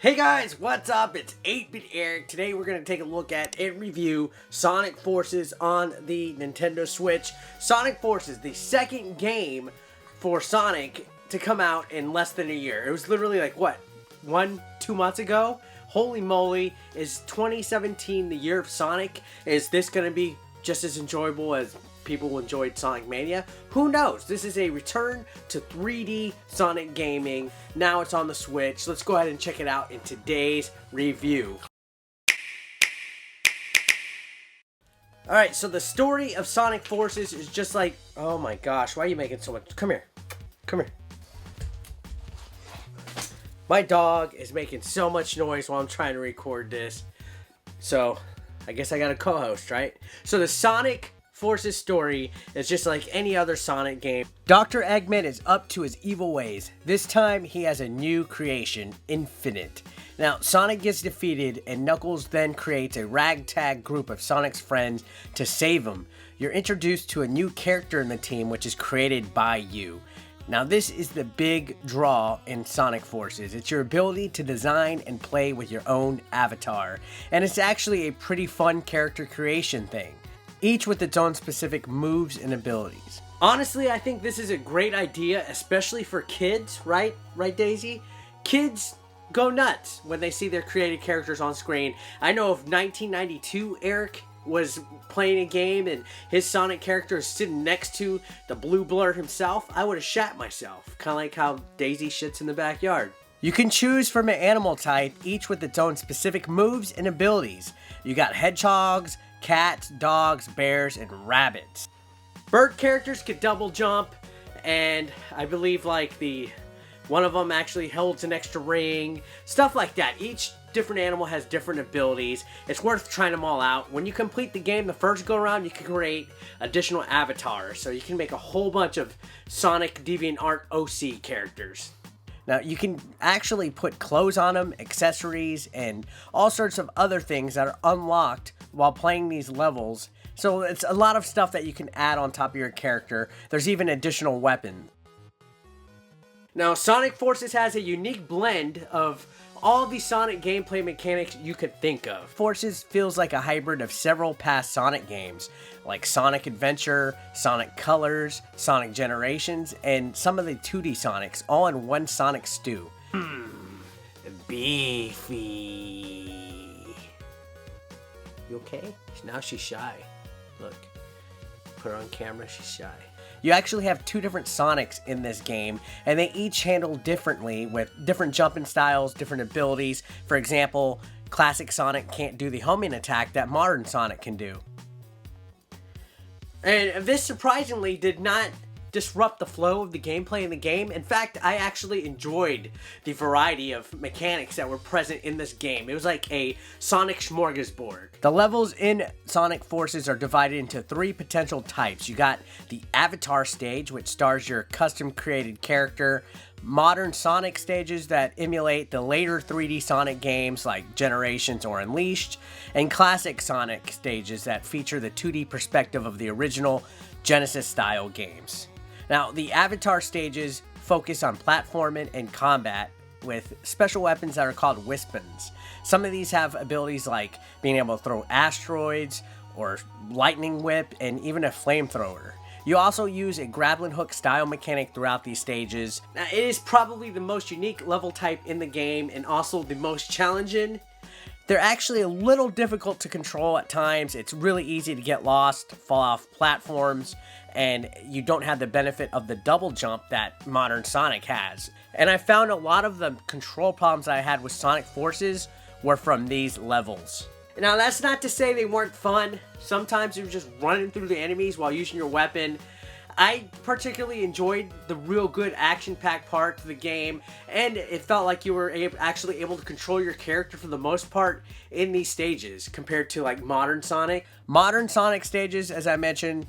Hey guys, what's up? It's 8-Bit Eric. Today we're going to take a look at and review Sonic Forces on the Nintendo Switch. Sonic Forces, the second game for Sonic to come out in less than a year. It was literally like, what, 2 months ago? Holy moly, is 2017 the year of Sonic? Is this going to be just as enjoyable as people enjoyed Sonic Mania? Who knows? This is a return to 3D Sonic gaming. Now it's on the Switch. Let's go ahead and check it out in today's review. Alright, so the story of Sonic Forces is just like... Oh my gosh, why are you making so much... Come here. Come here. My dog is making so much noise while I'm trying to record this. So, I guess I got a co-host, right? So the Sonic Forces story is just like any other Sonic game. Dr. Eggman is up to his evil ways. This time he has a new creation, Infinite. Now Sonic gets defeated and Knuckles then creates a ragtag group of Sonic's friends to save him. You're introduced to a new character in the team which is created by you. Now this is the big draw in Sonic Forces. It's your ability to design and play with your own avatar. And it's actually a pretty fun character creation thing, each with its own specific moves and abilities. Honestly, I think this is a great idea, especially for kids, right? Right, Daisy? Kids go nuts when they see their created characters on screen. I know if 1992 Eric was playing a game and his Sonic character is sitting next to the blue blur himself, I would have shat myself. Kind of like how Daisy shits in the backyard. You can choose from an animal type, each with its own specific moves and abilities. You got hedgehogs, cats, dogs, bears, and rabbits. Bird characters could double jump, and I believe like one of them actually holds an extra ring, stuff like that. Each different animal has different abilities. It's worth trying them all out. When you complete the game the first go around, you can create additional avatars, so you can make a whole bunch of Sonic DeviantArt OC characters. Now, you can actually put clothes on them, accessories, and all sorts of other things that are unlocked while playing these levels. So it's a lot of stuff that you can add on top of your character. There's even additional weapons. Now, Sonic Forces has a unique blend of all the Sonic gameplay mechanics you could think of. Forces feels like a hybrid of several past Sonic games, like Sonic Adventure, Sonic Colors, Sonic Generations, and some of the 2D Sonics, all in one Sonic stew. Beefy. You okay? Now she's shy. Look. Put her on camera, she's shy. You actually have two different Sonics in this game, and they each handle differently with different jumping styles, different abilities. For example, classic Sonic can't do the homing attack that modern Sonic can do. And this surprisingly did not disrupt the flow of the gameplay in the game. In fact, I actually enjoyed the variety of mechanics that were present in this game. It was like a Sonic smorgasbord. The levels in Sonic Forces are divided into three potential types. You got the Avatar stage, which stars your custom created character, modern Sonic stages that emulate the later 3D Sonic games like Generations or Unleashed, and classic Sonic stages that feature the 2D perspective of the original Genesis-style games. Now, the Avatar stages focus on platforming and combat with special weapons that are called Wispons. Some of these have abilities like being able to throw asteroids or lightning whip and even a flamethrower. You also use a grappling hook style mechanic throughout these stages. Now, it is probably the most unique level type in the game and also the most challenging. They're actually a little difficult to control at times. It's really easy to get lost, fall off platforms, and you don't have the benefit of the double jump that modern Sonic has. And I found a lot of the control problems I had with Sonic Forces were from these levels. Now, that's not to say they weren't fun. Sometimes you're just running through the enemies while using your weapon. I particularly enjoyed the real good action-packed part of the game, and it felt like you were actually able to control your character for the most part in these stages compared to like modern Sonic. Modern Sonic stages, as I mentioned,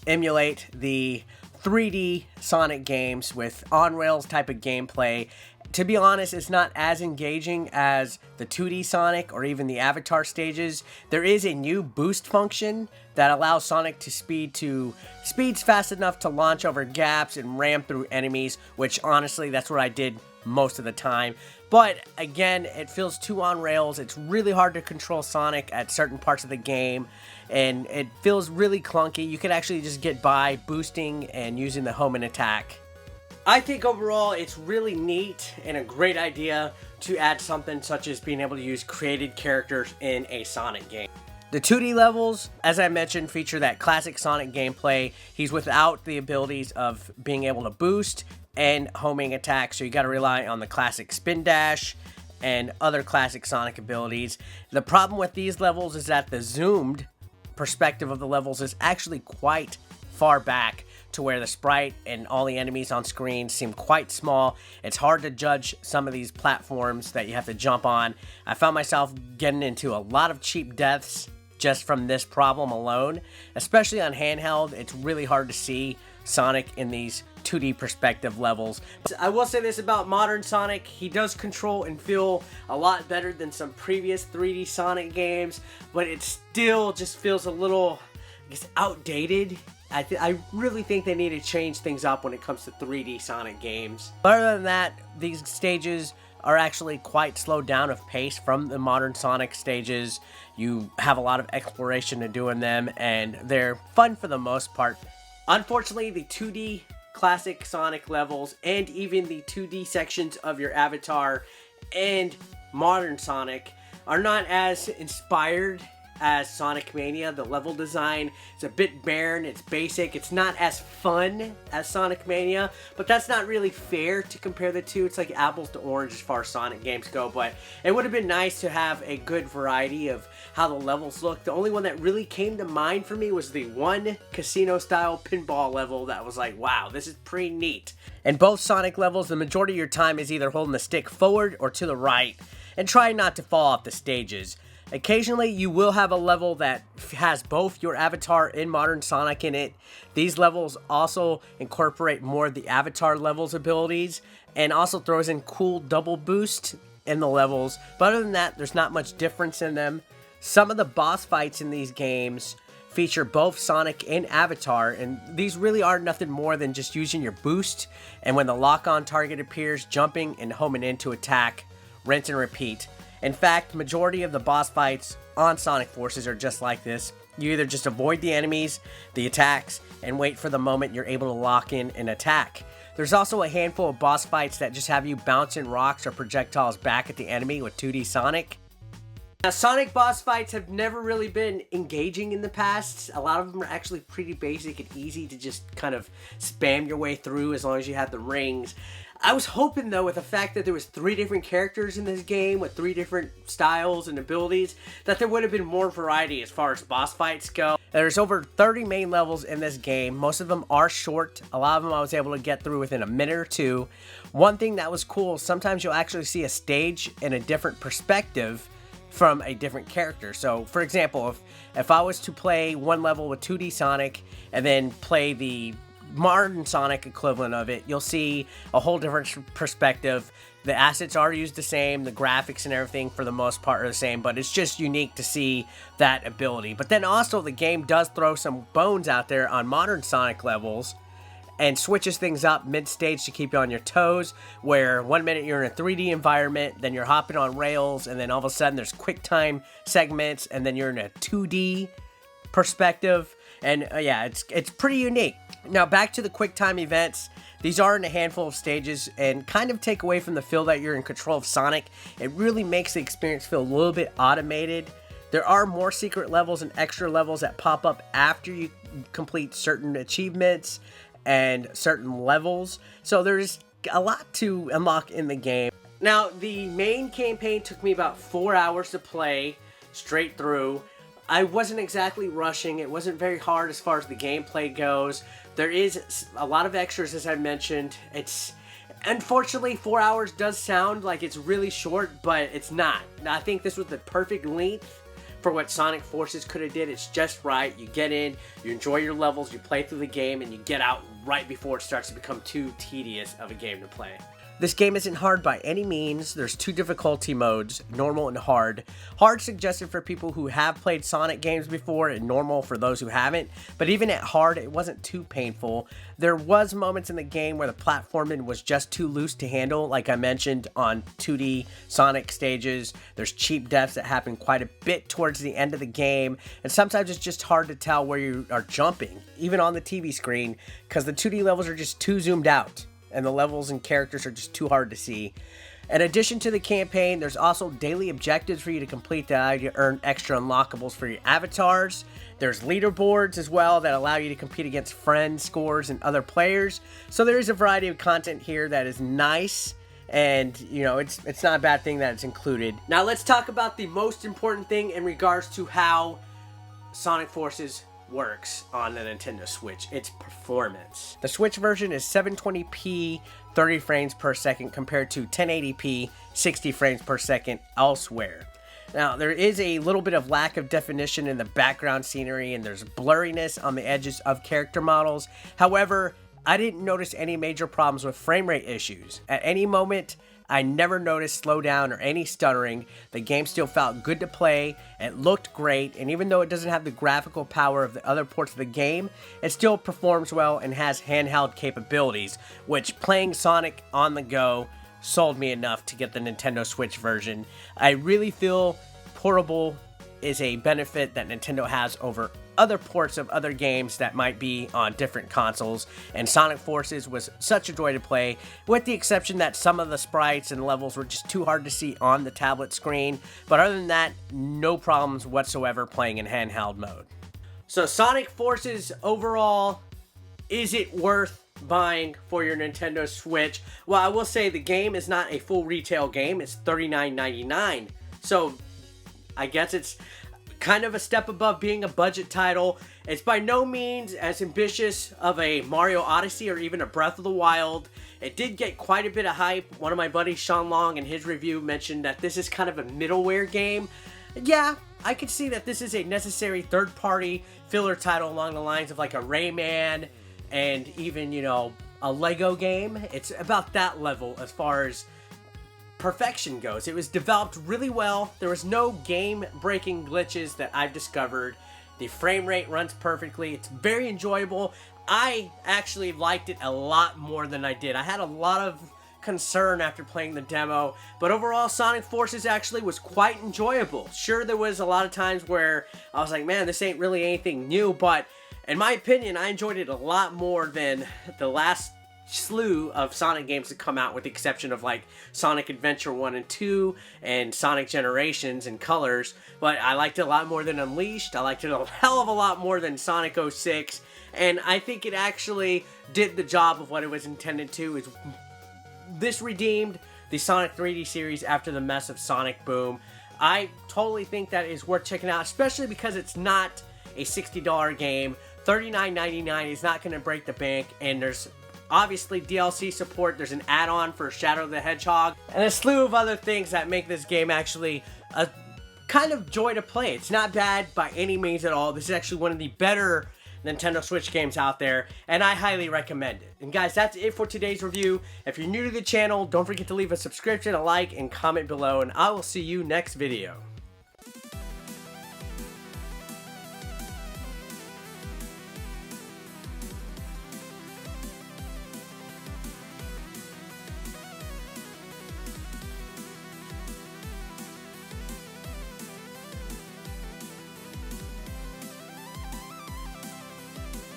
emulate the 3D Sonic games with on-rails type of gameplay. To be honest, it's not as engaging as the 2D Sonic or even the Avatar stages. There is a new boost function that allows Sonic to speeds fast enough to launch over gaps and ram through enemies, which honestly, that's what I did most of the time. But again, it feels too on rails. It's really hard to control Sonic at certain parts of the game, and it feels really clunky. You could actually just get by boosting and using the home and attack. I think overall it's really neat and a great idea to add something such as being able to use created characters in a Sonic game. The 2D levels, as I mentioned, feature that classic Sonic gameplay. He's without the abilities of being able to boost and homing attack, so you gotta rely on the classic spin dash and other classic Sonic abilities. The problem with these levels is that the zoomed perspective of the levels is actually quite far back to where the sprite and all the enemies on screen seem quite small. It's hard to judge some of these platforms that you have to jump on. I found myself getting into a lot of cheap deaths just from this problem alone. Especially on handheld, it's really hard to see Sonic in these 2D perspective levels. I will say this about modern Sonic, he does control and feel a lot better than some previous 3D Sonic games, but it still just feels a little, I guess, outdated. I really think they need to change things up when it comes to 3D Sonic games. Other than that, these stages are actually quite slowed down of pace from the modern Sonic stages. You have a lot of exploration to do in them, and they're fun for the most part. Unfortunately, the 2D classic Sonic levels and even the 2D sections of your avatar and modern Sonic are not as inspired as Sonic Mania. The level design is a bit barren, it's basic, it's not as fun as Sonic Mania, but that's not really fair to compare the two. It's like apples to orange as far as Sonic games go, but it would have been nice to have a good variety of how the levels look. The only one that really came to mind for me was the one casino style pinball level that was like, wow, this is pretty neat. In both Sonic levels, the majority of your time is either holding the stick forward or to the right, and try not to fall off the stages. Occasionally, you will have a level that has both your avatar and modern Sonic in it. These levels also incorporate more of the avatar level's abilities and also throws in cool double boost in the levels. But other than that, there's not much difference in them. Some of the boss fights in these games feature both Sonic and Avatar, and these really are nothing more than just using your boost, and when the lock-on target appears, jumping and homing in to attack, rinse and repeat. In fact, the majority of the boss fights on Sonic Forces are just like this. You either just avoid the enemies, the attacks, and wait for the moment you're able to lock in and attack. There's also a handful of boss fights that just have you bouncing rocks or projectiles back at the enemy with 2D Sonic. Now, Sonic boss fights have never really been engaging in the past. A lot of them are actually pretty basic and easy to just kind of spam your way through as long as you have the rings. I was hoping, though, with the fact that there was 3 different characters in this game with 3 different styles and abilities, that there would have been more variety as far as boss fights go. There's over 30 main levels in this game. Most of them are short. A lot of them I was able to get through within a minute or two. One thing that was cool, sometimes you'll actually see a stage in a different perspective from a different character. So, for example, if I was to play one level with 2D Sonic and then play the modern Sonic equivalent of it, you'll see a whole different perspective. The assets are used the same, the graphics and everything for the most part are the same, but it's just unique to see that ability. But then also the game does throw some bones out there on modern Sonic levels and switches things up mid-stage to keep you on your toes, where 1 minute you're in a 3D environment, then you're hopping on rails, and then all of a sudden there's quick time segments, and then you're in a 2D perspective. And yeah, it's pretty unique. Now back to the quick time events. These are in a handful of stages and kind of take away from the feel that you're in control of Sonic. It really makes the experience feel a little bit automated. There are more secret levels and extra levels that pop up after you complete certain achievements and certain levels. So there's a lot to unlock in the game. Now, the main campaign took me about 4 hours to play straight through. I wasn't exactly rushing. It wasn't very hard as far as the gameplay goes. There is a lot of extras, as I mentioned. Unfortunately, 4 hours does sound like it's really short, but it's not. Now, I think this was the perfect length for what Sonic Forces could have did. It's just right. You get in, you enjoy your levels, you play through the game, and you get out right before it starts to become too tedious of a game to play. This game isn't hard by any means. There's 2 difficulty modes, normal and hard. Hard suggested for people who have played Sonic games before, and normal for those who haven't. But even at hard, it wasn't too painful. There was moments in the game where the platforming was just too loose to handle, like I mentioned on 2D Sonic stages. There's cheap deaths that happen quite a bit towards the end of the game, and sometimes it's just hard to tell where you are jumping, even on the TV screen, because the 2D levels are just too zoomed out, and the levels and characters are just too hard to see. In addition to the campaign, there's also daily objectives for you to complete that allow you to earn extra unlockables for your avatars. There's leaderboards as well that allow you to compete against friends, scores, and other players. So there is a variety of content here that is nice, and you know, it's not a bad thing that it's included. Now let's talk about the most important thing in regards to how Sonic Forces works on the Nintendo Switch. Its performance. The Switch version is 720p 30 frames per second compared to 1080p 60 frames per second elsewhere. Now there is a little bit of lack of definition in the background scenery, and there's blurriness on the edges of character models. However, I didn't notice any major problems with frame rate issues. At any moment, I never noticed slowdown or any stuttering. The game still felt good to play, it looked great, and even though it doesn't have the graphical power of the other ports of the game, it still performs well and has handheld capabilities, which playing Sonic on the go sold me enough to get the Nintendo Switch version. I really feel portable is a benefit that Nintendo has over other ports of other games that might be on different consoles, and Sonic Forces was such a joy to play, with the exception that some of the sprites and levels were just too hard to see on the tablet screen. But other than that, no problems whatsoever playing in handheld mode. So Sonic Forces overall, is it worth buying for your Nintendo Switch? Well, I will say the game is not a full retail game. It's $39.99. So I guess it's kind of a step above being a budget title. It's by no means as ambitious of a Mario Odyssey or even a Breath of the Wild. It did get quite a bit of hype. One of my buddies, Sean Long, in his review mentioned that this is kind of a middleware game. Yeah, I could see that this is a necessary third-party filler title along the lines of like a Rayman and even, you know, a Lego game. It's about that level as far as perfection goes. It was developed really well. There was no game-breaking glitches that I've discovered. The frame rate runs perfectly. It's very enjoyable. I actually liked it a lot more than I did. I had a lot of concern after playing the demo, but overall Sonic Forces actually was quite enjoyable. Sure, there was a lot of times where I was like, man, this ain't really anything new, but in my opinion, I enjoyed it a lot more than the last slew of Sonic games to come out, with the exception of like Sonic Adventure 1 and 2 and Sonic Generations and Colors. But I liked it a lot more than Unleashed. I liked it a hell of a lot more than Sonic 06, and I think it actually did the job of what it was intended to. This redeemed the Sonic 3D series after the mess of Sonic Boom. I totally think that is worth checking out, especially because it's not a $60 game. $39.99 is not going to break the bank, and there's obviously DLC support. There's an add-on for Shadow the Hedgehog, and a slew of other things that make this game actually a kind of joy to play. It's not bad by any means at all. This is actually one of the better Nintendo Switch games out there, and I highly recommend it. And guys, that's it for today's review. If you're new to the channel, don't forget to leave a subscription, a like, and comment below, and I will see you next video.